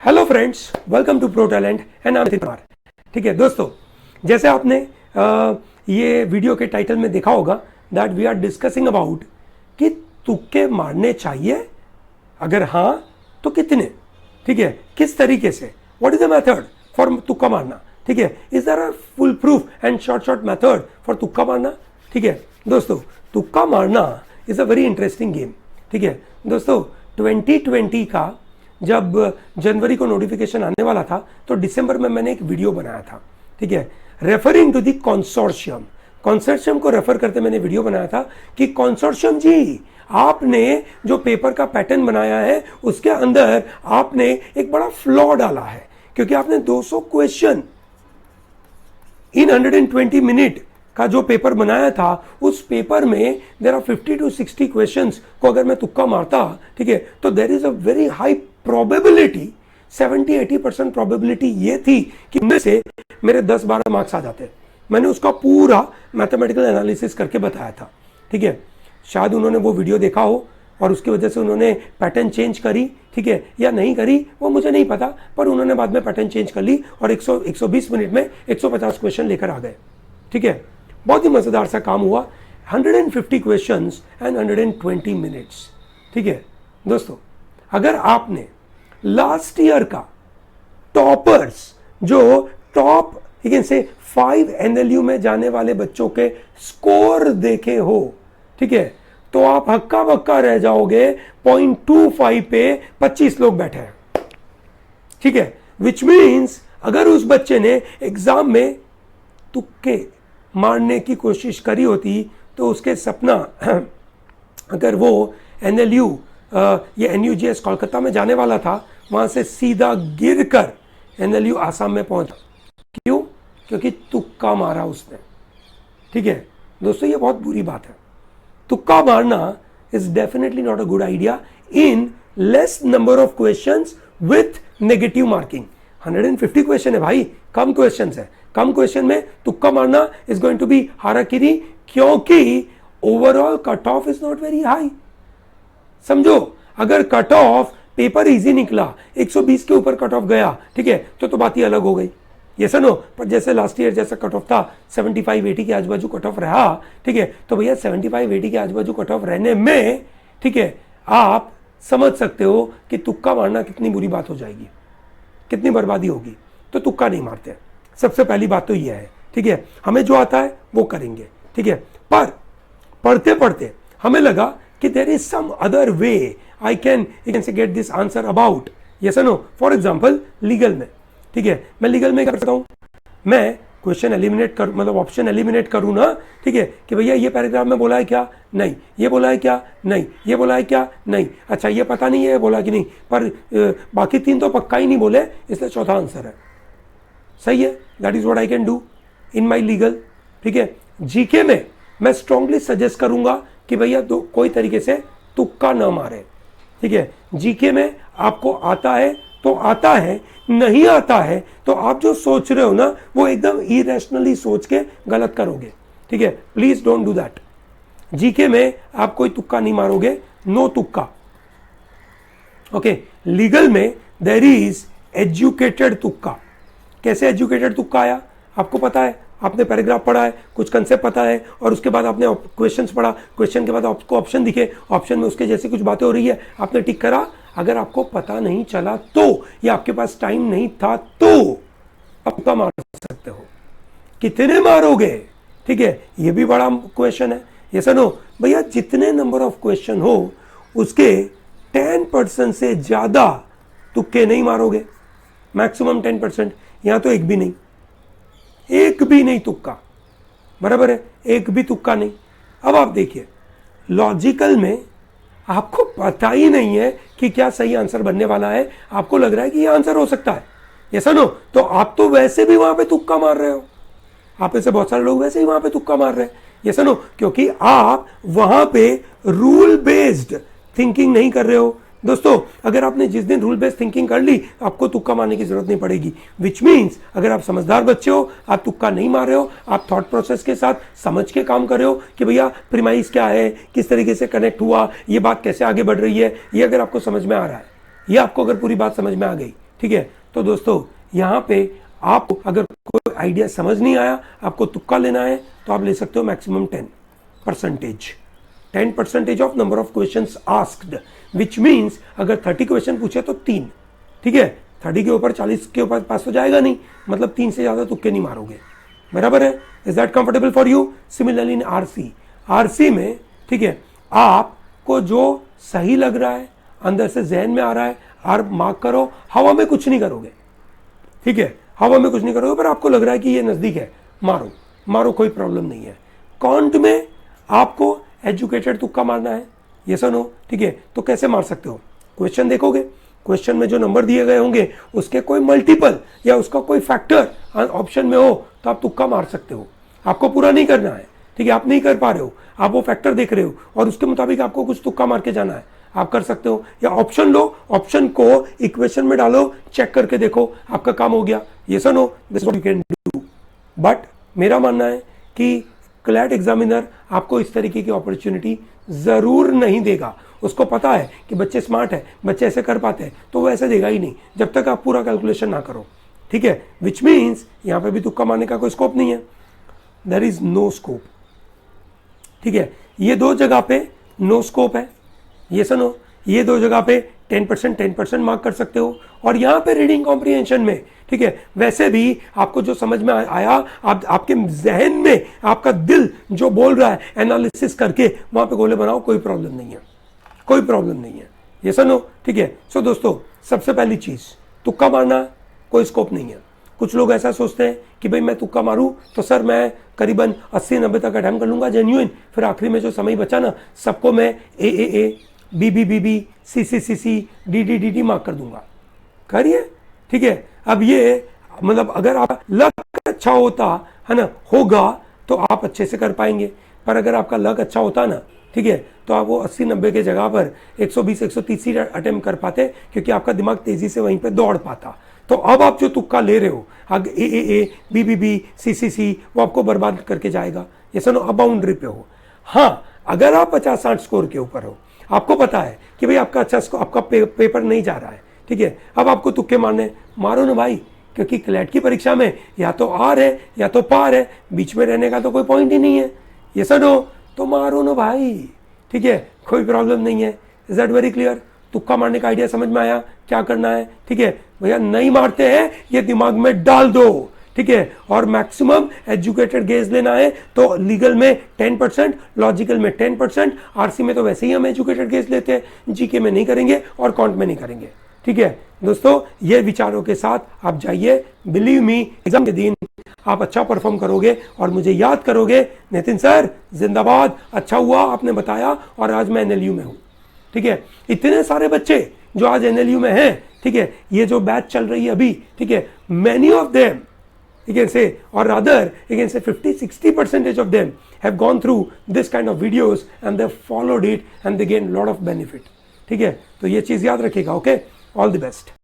Hello friends, welcome to Pro Talent and I am Nitin Kumar. ठीक है दोस्तों, जैसे आपने ये वीडियो के टाइटल में देखा होगा that we are discussing about कि तुक्के मारने चाहिए, अगर हाँ तो कितने, ठीक है, किस तरीके से, what is the method for तुक्का मारना, ठीक है, is there a full proof and short method for तुक्का मारना। ठीक है दोस्तों, तुक्का मारना is a very interesting game. ठीक है दोस्तों, 2020 का जब जनवरी को नोटिफिकेशन आने वाला था तो दिसंबर में मैंने एक वीडियो बनाया था, ठीक है, रेफरिंग टू द कंसोर्शियम को रेफर करते मैंने वीडियो बनाया था कि कंसोर्शियम जी, आपने जो पेपर का पैटर्न बनाया है उसके अंदर आपने एक बड़ा फ्लॉ डाला है, क्योंकि आपने 200 क्वेश्चन इन 120 मिनट का जो पेपर बनाया था, उस पेपर में देयर आर 50 to 60 क्वेश्चंस को अगर मैं तुक्का मारता, ठीक है, तो there is a very high probability, 70-80% probability ये थी कि उनमें से मेरे 10-12 मार्क्स आ जाते। मैंने उसका पूरा मैथमेटिकल एनालिसिस करके बताया था। ठीक है, शायद उन्होंने वो वीडियो देखा हो और उसकी वजह से उन्होंने पैटर्न चेंज करी, ठीक है, या नहीं करी वो मुझे नहीं पता, पर उन्होंने बाद में पैटर्न चेंज कर ली और 120 मिनट में 150 क्वेश्चन लेकर आ गए। ठीक है, बहुत ही मजेदार सा काम हुआ। 150 क्वेश्चंस एंड 120 मिनट्स। ठीक है दोस्तों, अगर आपने लास्ट ईयर का टॉपर्स, जो top you can say 5 NLU में जाने वाले बच्चों के स्कोर देखे हो, ठीक है, तो आप हक्का बक्का रह जाओगे। 0.25 पे 25 लोग बैठे हैं। ठीक है, विच मीन्स अगर उस बच्चे ने एग्जाम में तुक्के मारने की कोशिश करी होती तो उसके सपना अगर वो NLU ये NUGS कोलकाता में जाने वाला था, वहां से सीधा गिरकर NLU आसाम में पहुंचा। क्यों? क्योंकि तुक्का मारा उसने। ठीक है दोस्तों, ये बहुत बुरी बात है। तुक्का मारना is definitely not a good idea in less number of questions with negative marking. 150 question है भाई, कम क्वेश्चन है। कम क्वेश्चन में तुक्का मारना is going to be harakiri, क्योंकि overall cut off is not very high. समझो, अगर कट ऑफ पेपर इजी निकला, 120 के ऊपर कट ऑफ गया, ठीक है, तो बात ही अलग हो गई। ये सुनो, पर जैसे लास्ट ईयर जैसा कट ऑफ था 75-80 के आजू बाजू कट ऑफ रहा, ठीक है, तो भैया 75-80 के आजू बाजू कट ऑफ रहने में, ठीक है, आप समझ सकते हो कि तुक्का मारना कितनी बुरी बात हो जाएगी, कितनी बर्बादी होगी। तो तुक्का नहीं मारते। सबसे पहली बात तो यह है, ठीक है, हमें जो आता है वो करेंगे, ठीक है, पर पढ़ते पढ़ते हमें लगा कि there is some other way I can say get this answer about, yes और नो। फॉर एग्जांपल लीगल में, ठीक है, मैं लीगल में क्या करता हूं, मैं क्वेश्चन एलिमिनेट कर, मतलब ऑप्शन एलिमिनेट करूं ना, ठीक है, कि भैया ये पैराग्राफ में बोला है क्या, नहीं, ये बोला है क्या, नहीं, ये बोला है क्या, नहीं, अच्छा ये पता नहीं है बोला कि नहीं, पर बाकी 3 तो पक्का ही नहीं बोले, इसलिए चौथा आंसर है। सही है, that is what I can do in my legal. ठीक है, जीके में मैं स्ट्रांगली सजेस्ट करूंगा कि भैया कोई तरीके से तुक्का न मारे। ठीक है, जीके में आपको आता है तो आता है, नहीं आता है तो आप जो सोच रहे हो ना वो एकदम इरेशनली सोच के गलत करोगे। ठीक है, please don't do that. GK में आप कोई तुक्का नहीं मारोगे, नो तुक्का। ओके, लीगल में देयर इज एजुकेटेड तुक्का। कैसे एजुकेटेड तुक्का आया? आपको पता है, आपने पैराग्राफ पढ़ा है, कुछ कंसेप्ट पता है, और उसके बाद आपने क्वेश्चंस पढ़ा, क्वेश्चन के बाद आपको ऑप्शन दिखे, ऑप्शन में उसके जैसे कुछ बातें हो रही है, आपने टिक करा। अगर आपको पता नहीं चला तो, या आपके पास टाइम नहीं था तो आप तुक्का मार सकते हो। कितने मारोगे? ठीक है, ये भी बड़ा क्वेश्चन है। ये सुनो भैया, जितने नंबर ऑफ क्वेश्चन हो उसके 10% से ज्यादा तुक्के नहीं मारोगे, मैक्सिमम 10%। यहां तो एक भी नहीं तुक्का, बराबर है, एक भी तुक्का नहीं। अब आप देखिए, लॉजिकल में आपको पता ही नहीं है कि क्या सही आंसर बनने वाला है, आपको लग रहा है कि ये आंसर हो सकता है, ये सुनो, तो आप तो वैसे भी वहां पे तुक्का मार रहे हो। आप में से बहुत सारे लोग वैसे ही वहां पे तुक्का मार रहे हैं, ये सुनो, क्योंकि आप वहां पे रूल बेस्ड थिंकिंग नहीं कर रहे हो। दोस्तों, अगर आपने जिस दिन रूल बेस्ड थिंकिंग कर ली, आपको तुक्का मारने की जरूरत नहीं पड़ेगी। विच मीन्स अगर आप समझदार बच्चे हो, आप तुक्का नहीं मार रहे हो, आप थॉट प्रोसेस के साथ समझ के काम कर रहे हो कि भैया प्रीमाइस क्या है, किस तरीके से कनेक्ट हुआ, ये बात कैसे आगे बढ़ रही है, ये अगर आपको समझ में आ रहा है, ये आपको अगर पूरी बात समझ में आ गई, ठीक है। तो दोस्तों यहाँ पे आपको अगर कोई आइडिया समझ नहीं आया, आपको तुक्का लेना है, तो आप ले सकते हो maximum 10% of number of question asked, which means अगर 30 क्वेश्चन पूछे तो 3, ठीक है। 30 के ऊपर 40 के ऊपर पास तो जाएगा नहीं, मतलब 3 से ज्यादा तुक्के नहीं मारोगे, बराबर है। Is that comfortable for you? Similarly in RC में, ठीक है, आपको जो सही लग रहा है, अंदर से जहन में आ रहा है, आप मार्क करो, हवा में कुछ नहीं करोगे, ठीक है, हवा में कुछ नहीं करोगे, पर आपको लग रहा है कि ये नजदीक है, मारो मारो, कोई प्रॉब्लम नहीं है। कॉन्ट में आपको एजुकेटेड तुक्का मारना है, ये सुनो, ठीक है। तो कैसे मार सकते हो? क्वेश्चन देखोगे, क्वेश्चन में जो नंबर दिए गए होंगे उसके कोई मल्टीपल या उसका कोई फैक्टर ऑप्शन में हो तो आप तुक्का मार सकते हो। आपको पूरा नहीं करना है, ठीक है, आप नहीं कर पा रहे हो, आप वो फैक्टर देख रहे हो और उसके मुताबिक आपको कुछ तुक्का मार के जाना है, आप कर सकते हो। या ऑप्शन लो, ऑप्शन को इक्वेशन में डालो, चेक करके देखो, आपका काम हो गया। ये सुनो, this what you can do. But मेरा मानना है कि क्लैट एग्जामिनर आपको इस तरीके की अपॉर्चुनिटी जरूर नहीं देगा। उसको पता है कि बच्चे स्मार्ट है, बच्चे ऐसे कर पाते हैं, तो वो ऐसे देगा ही नहीं जब तक आप पूरा कैलकुलेशन ना करो, ठीक है। विच मीन्स यहाँ पे भी तुक्का मारने का कोई स्कोप नहीं है, देयर इज नो स्कोप, ठीक है। ये दो जगह पे नो स्कोप है, ये सुनो, ये दो जगह पे 10% मार्क कर सकते हो। और यहाँ पे रीडिंग कॉम्प्रिहेंशन में, ठीक है, वैसे भी आपको जो समझ में आया, आपके जहन में आपका दिल जो बोल रहा है, एनालिसिस करके वहां पे गोले बनाओ, कोई प्रॉब्लम नहीं है, कोई प्रॉब्लम नहीं है, ये सुनो, ठीक है। सो दोस्तों, सबसे पहली चीज, तुक्का मारना कोई स्कोप नहीं है। कुछ लोग ऐसा सोचते हैं कि भाई मैं तुक्का मारूं तो सर मैं करीबन 80-90 तक अटेम्प्ट कर लूंगा जेन्युइन, फिर आखिरी में जो समय बचा ना, सबको मैं A B C D mark कर दूंगा। करिए, ठीक है। अब ये मतलब अगर आप लक अच्छा होता है ना, होगा, तो आप अच्छे से कर पाएंगे। पर अगर आपका लक अच्छा होता ना, ठीक है, तो आप वो 80-90 के जगह पर 120-130 ही अटेम्प्ट कर पाते, क्योंकि आपका दिमाग तेजी से वहीं पे दौड़ पाता। तो अब आप जो तुक्का ले रहे हो, ए बी सी, वो आपको बर्बाद करके जाएगा। ये सुनो, अब बाउंड्री पे हो। हाँ, अगर आप 50-60 स्कोर के ऊपर हो, आपको पता है कि भाई आपका अच्छा स्कोर, आपका पेपर नहीं जा रहा है, ठीक है, अब आपको तुक्के मारने, मारो ना भाई, क्योंकि क्लैट की परीक्षा में या तो आर है या तो पार है, बीच में रहने का तो कोई पॉइंट ही नहीं है। ये सुनो, तो मारो ना भाई, ठीक है, कोई प्रॉब्लम नहीं है। Is that very clear? तुक्का मारने का आइडिया समझ में आया, क्या करना है, ठीक है भैया। नहीं मारते हैं, ये दिमाग में डाल दो, ठीक है। और मैक्सिमम एजुकेटेड गेज लेना है तो लीगल में 10%, लॉजिकल में 10%, आरसी में तो वैसे ही हम एजुकेटेड गेज लेते हैं, जीके में नहीं करेंगे और कॉन्ट में नहीं करेंगे, ठीक है। दोस्तों, ये विचारों के साथ आप जाइए, बिलीव मी, एग्जाम के दिन आप अच्छा परफॉर्म करोगे और मुझे याद करोगे, नितिन सर जिंदाबाद, अच्छा हुआ आपने बताया और आज मैं एनएलयू में हूं, ठीक है। इतने सारे बच्चे जो आज एनएलयू में हैं, ठीक है, ये जो बैच चल रही है अभी, ठीक है, many of them, you can say, or rather you can say 50-60% of them have gone through this kind of videos and they followed it and they gained a lot of benefit, ठीक है। तो ये चीज याद रखिएगा, okay, all the best.